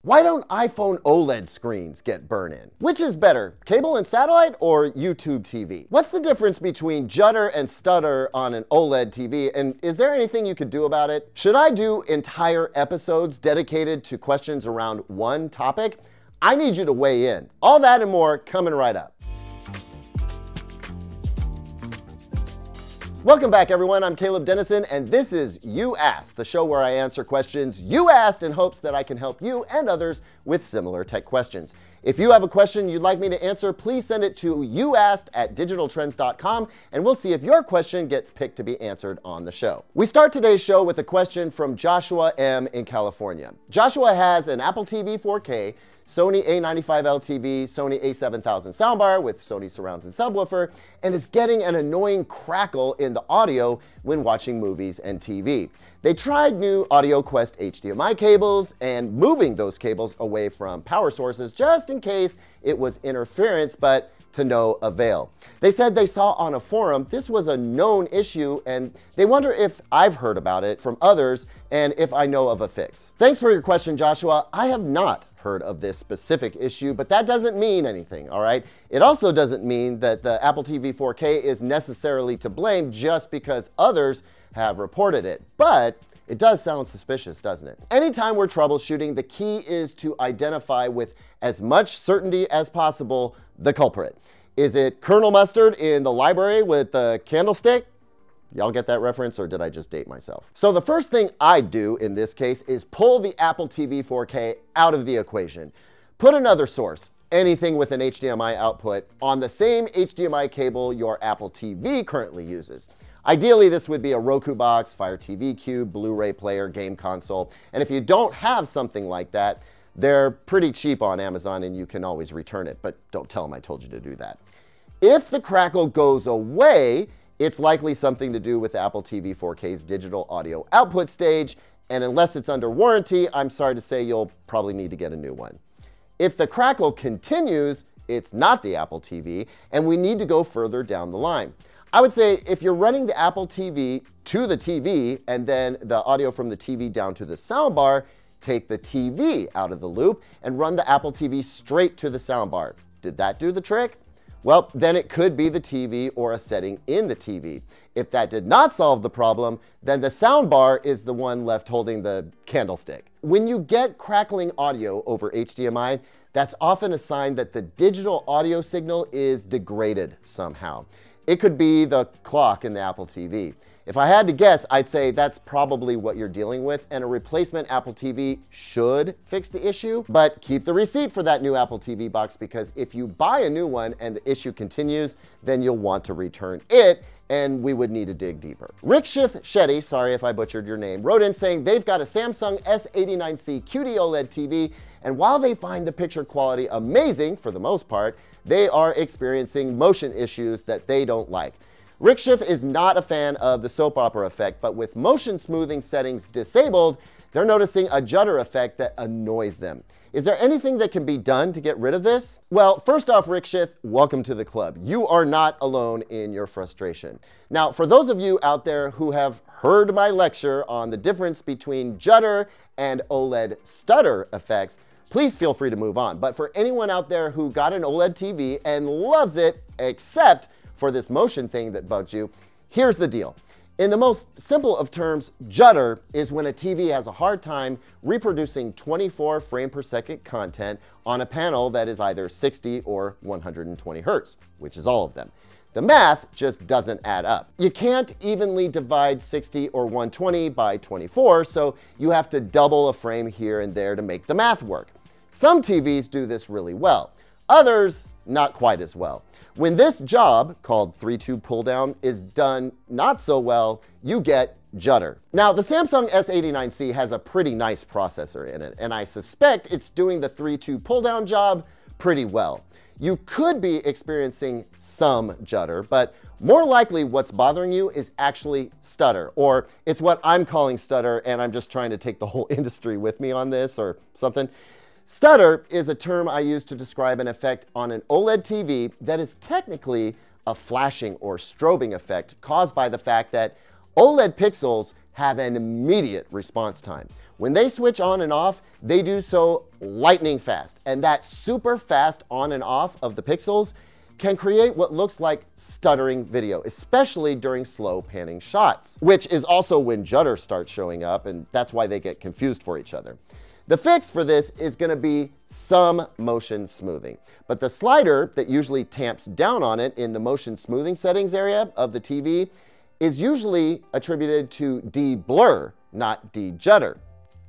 Why don't iPhone OLED screens get burn-in? Which is better, cable and satellite or YouTube TV? What's the difference between Judder and Stutter on an OLED TV, and is there anything you could do about it? Should I do entire episodes dedicated to questions around one topic? I need you to weigh in. All that and more coming right up. Welcome back, everyone. I'm Caleb Dennison, and this is You Asked, the show where I answer questions you asked in hopes that I can help you and others with similar tech questions. If you have a question you'd like me to answer, please send it to youasked@digitaltrends.com, and we'll see if your question gets picked to be answered on the show. We start today's show with a question from Joshua M. in California. Joshua has an Apple TV 4K, Sony A95L TV, Sony A7000 soundbar with Sony surrounds and subwoofer, and is getting an annoying crackle in the audio when watching movies and TV. They tried new AudioQuest HDMI cables and moving those cables away from power sources just in case it was interference, but to no avail. They said they saw on a forum this was a known issue, and they wonder if I've heard about it from others and if I know of a fix. Thanks for your question, Joshua. I have not heard of this specific issue, but that doesn't mean anything, all right? It also doesn't mean that the Apple TV 4K is necessarily to blame just because others have reported it, but it does sound suspicious, doesn't it? Anytime we're troubleshooting, the key is to identify with as much certainty as possible the culprit. Is it Colonel Mustard in the library with the candlestick? Y'all get that reference, or did I just date myself? So the first thing I'd do in this case is pull the Apple TV 4K out of the equation. Put another source, anything with an HDMI output, on the same HDMI cable your Apple TV currently uses. Ideally, this would be a Roku box, Fire TV Cube, Blu-ray player, game console, and if you don't have something like that, they're pretty cheap on Amazon and you can always return it, but don't tell them I told you to do that. If the crackle goes away, it's likely something to do with the Apple TV 4K's digital audio output stage, and unless it's under warranty, I'm sorry to say you'll probably need to get a new one. If the crackle continues, it's not the Apple TV, and we need to go further down the line. I would say if you're running the Apple TV to the TV and then the audio from the TV down to the soundbar, take the TV out of the loop and run the Apple TV straight to the soundbar. Did that do the trick? Well, then it could be the TV or a setting in the TV. If that did not solve the problem, then the soundbar is the one left holding the candlestick. When you get crackling audio over HDMI, that's often a sign that the digital audio signal is degraded somehow. It could be the clock in the Apple TV. If I had to guess, I'd say that's probably what you're dealing with, and a replacement Apple TV should fix the issue, but keep the receipt for that new Apple TV box, because if you buy a new one and the issue continues, then you'll want to return it, and we would need to dig deeper. Rikshith Shetty, sorry if I butchered your name, wrote in saying they've got a Samsung S89C QD OLED TV, and while they find the picture quality amazing for the most part, they are experiencing motion issues that they don't like. Rikshith is not a fan of the soap opera effect, but with motion smoothing settings disabled, they're noticing a judder effect that annoys them. Is there anything that can be done to get rid of this? Well, first off, Rikshith, welcome to the club. You are not alone in your frustration. Now, for those of you out there who have heard my lecture on the difference between judder and OLED stutter effects, please feel free to move on. But for anyone out there who got an OLED TV and loves it, except for this motion thing that bugs you, here's the deal. In the most simple of terms, judder is when a TV has a hard time reproducing 24 frame per second content on a panel that is either 60 or 120 hertz, which is all of them. The math just doesn't add up. You can't evenly divide 60 or 120 by 24, so you have to double a frame here and there to make the math work. Some TVs do this really well. Others, not quite as well. When this job, called 3-2 pull down, is done not so well, you get judder. Now, the Samsung S89C has a pretty nice processor in it, and I suspect it's doing the 3-2 pull down job pretty well. You could be experiencing some judder, but more likely what's bothering you is actually stutter, or it's what I'm calling stutter, and I'm just trying to take the whole industry with me on this or something. Stutter is a term I use to describe an effect on an OLED TV that is technically a flashing or strobing effect caused by the fact that OLED pixels have an immediate response time. When they switch on and off, they do so lightning fast. And that super fast on and off of the pixels can create what looks like stuttering video, especially during slow panning shots, which is also when Judder starts showing up, and that's why they get confused for each other. The fix for this is going to be some motion smoothing, but the slider that usually tamps down on it in the motion smoothing settings area of the TV is usually attributed to de-blur, not de-judder.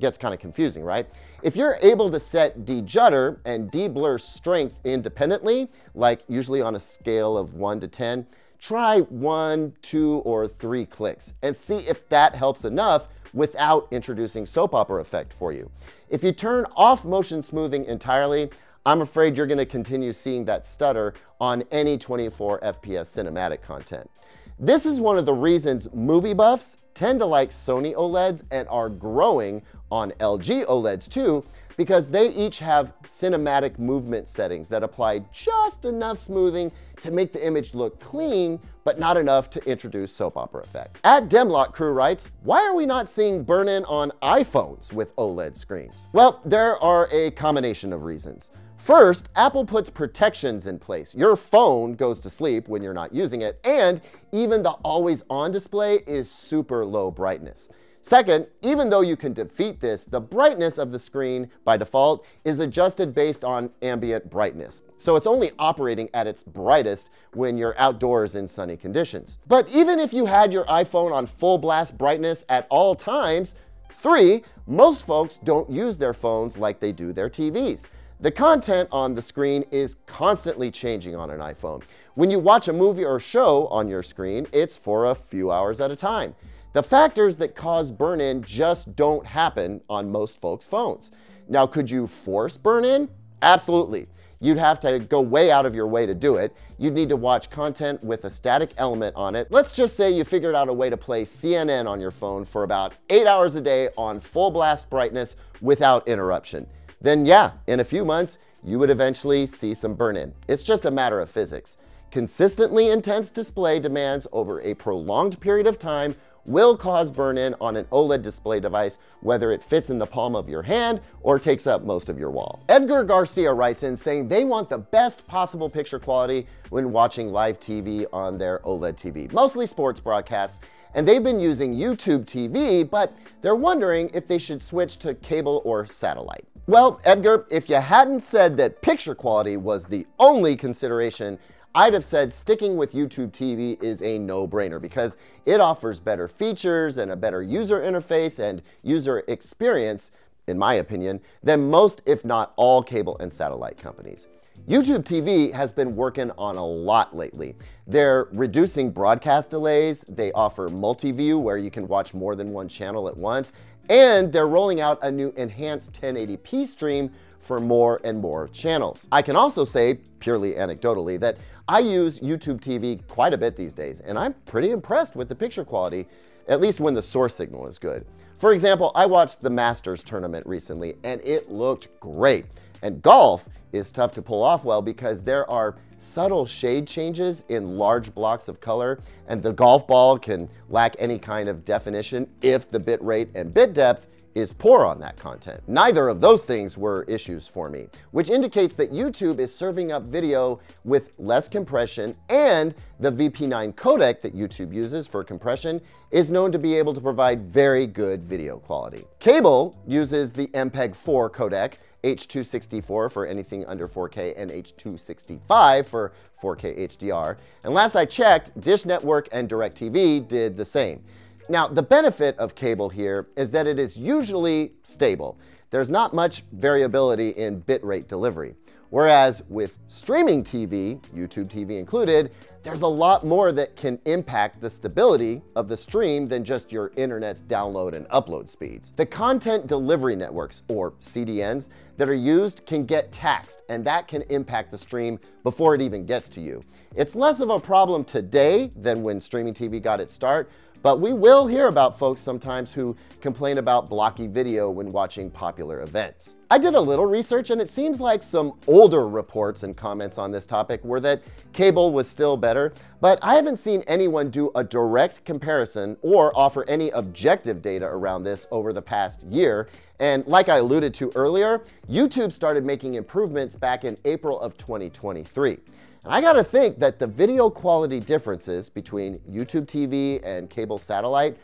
Gets kind of confusing, right? If you're able to set de-judder and de-blur strength independently, like usually on a scale of 1 to 10, try 1, 2, or 3 clicks and see if that helps enough without introducing soap opera effect for you. If you turn off motion smoothing entirely, I'm afraid you're going to continue seeing that stutter on any 24 FPS cinematic content. This is one of the reasons movie buffs tend to like Sony OLEDs and are growing on LG OLEDs too, because they each have cinematic movement settings that apply just enough smoothing to make the image look clean, but not enough to introduce soap opera effect. At Demlock Crew writes, why are we not seeing burn-in on iPhones with OLED screens? Well, there are a combination of reasons. First, Apple puts protections in place. Your phone goes to sleep when you're not using it, and even the always-on display is super low brightness. Second, even though you can defeat this, the brightness of the screen by default is adjusted based on ambient brightness. So it's only operating at its brightest when you're outdoors in sunny conditions. But even if you had your iPhone on full blast brightness at all times, 3, most folks don't use their phones like they do their TVs. The content on the screen is constantly changing on an iPhone. When you watch a movie or show on your screen, it's for a few hours at a time. The factors that cause burn-in just don't happen on most folks' phones. Now, could you force burn-in? Absolutely. You'd have to go way out of your way to do it. You'd need to watch content with a static element on it. Let's just say you figured out a way to play CNN on your phone for about 8 hours a day on full blast brightness without interruption. Then yeah, in a few months, you would eventually see some burn-in. It's just a matter of physics. Consistently intense display demands over a prolonged period of time will cause burn-in on an OLED display device, whether it fits in the palm of your hand or takes up most of your wall. Edgar Garcia writes in saying they want the best possible picture quality when watching live TV on their OLED TV, mostly sports broadcasts, and they've been using YouTube TV, but they're wondering if they should switch to cable or satellite. Well, Edgar, if you hadn't said that picture quality was the only consideration, I'd have said sticking with YouTube TV is a no-brainer because it offers better features and a better user interface and user experience, in my opinion, than most, if not all, cable and satellite companies. YouTube TV has been working on a lot lately. They're reducing broadcast delays, they offer multi-view where you can watch more than one channel at once, and they're rolling out a new enhanced 1080p stream for more and more channels. I can also say, purely anecdotally, that I use YouTube TV quite a bit these days, and I'm pretty impressed with the picture quality, at least when the source signal is good. For example, I watched the Masters tournament recently, and it looked great. And golf is tough to pull off well because there are subtle shade changes in large blocks of color, and the golf ball can lack any kind of definition if the bit rate and bit depth is poor on that content. Neither of those things were issues for me, which indicates that YouTube is serving up video with less compression, and the VP9 codec that YouTube uses for compression is known to be able to provide very good video quality. Cable uses the MPEG-4 codec, H.264 for anything under 4K and H.265 for 4K HDR. And last I checked, Dish Network and DirecTV did the same. Now, the benefit of cable here is that it is usually stable. There's not much variability in bitrate delivery. Whereas with streaming TV, YouTube TV included, there's a lot more that can impact the stability of the stream than just your internet's download and upload speeds. The content delivery networks, or CDNs, that are used can get taxed, and that can impact the stream before it even gets to you. It's less of a problem today than when streaming TV got its start, But we will hear about folks sometimes who complain about blocky video when watching popular events. I did a little research and it seems like some older reports and comments on this topic were that cable was still better, but I haven't seen anyone do a direct comparison or offer any objective data around this over the past year. And like I alluded to earlier, YouTube started making improvements back in April of 2023. And I gotta think that the video quality differences between YouTube TV and cable satellite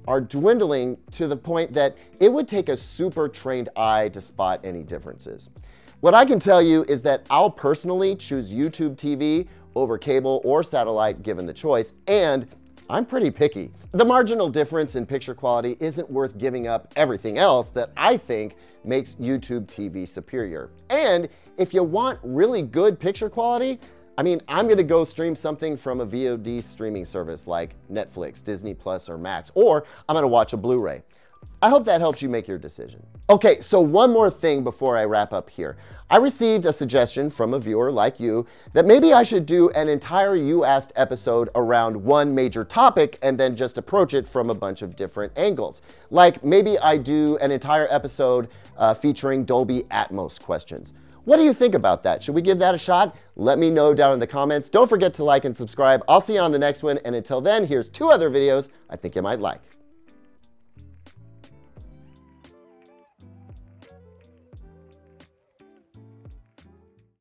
are dwindling to the point that it would take a super trained eye to spot any differences. What I can tell you is that I'll personally choose YouTube TV over cable or satellite given the choice, and I'm pretty picky. The marginal difference in picture quality isn't worth giving up everything else that I think makes YouTube TV superior. And if you want really good picture quality, I mean, I'm gonna go stream something from a VOD streaming service like Netflix, Disney Plus, or Max, or I'm gonna watch a Blu-ray. I hope that helps you make your decision. Okay, so one more thing before I wrap up here. I received a suggestion from a viewer like you that maybe I should do an entire You Asked episode around one major topic and then just approach it from a bunch of different angles. Like maybe I do an entire episode featuring Dolby Atmos questions. What do you think about that? Should we give that a shot? Let me know down in the comments. Don't forget to like and subscribe. I'll see you on the next one, and until then, here's 2 other videos I think you might like.